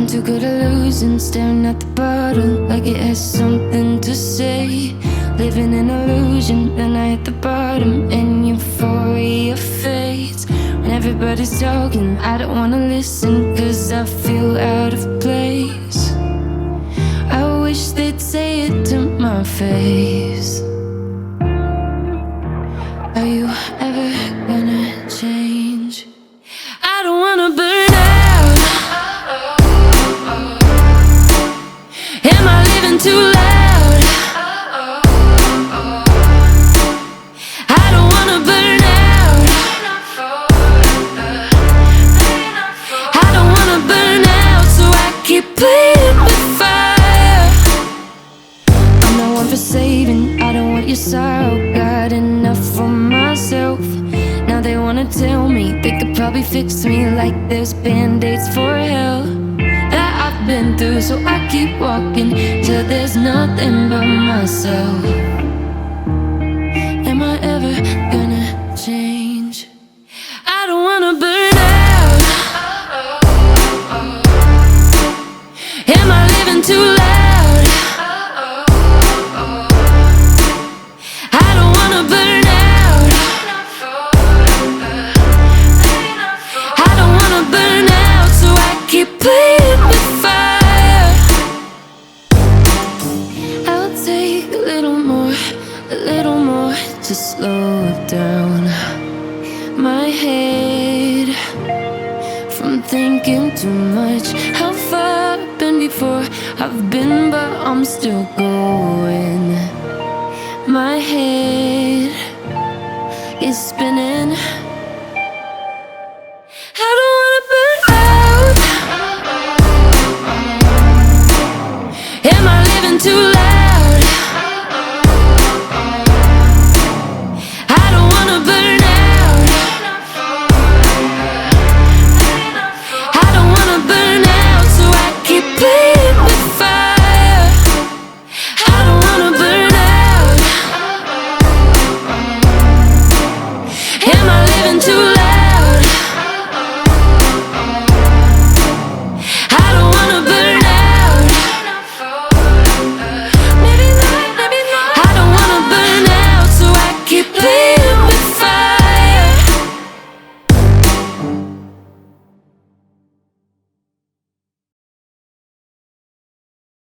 too good at losing, staring at the bottle like it has something to say. Living in illusion, then I hit the bottom and euphoria fades. When everybody's talking, I don't wanna listen, cause I feel out of place. I wish they'd say it to my face. Are you ever gonna change? I don't wanna burn out. Am I living too loud? I don't wanna burn out. I don't wanna burn out, so I keep playing with fire. I'm not one for saving, I don't want your sorrow. Got enough for myself. Now they wanna tell me they could probably fix me, like there's band-aids for hell that I've been through. So I keep walking till there's nothing but myself. Am I ever gonna change? I don't wanna burn out. Am I living too loud? I don't wanna burn out. I don't wanna burn out, so I keep playing with fire. I'll take a little more to slow it down. My head from thinking too much. How far I've been before I've been, but I'm still going. My head is spinning. I don't wanna burn out. Am I living too loud?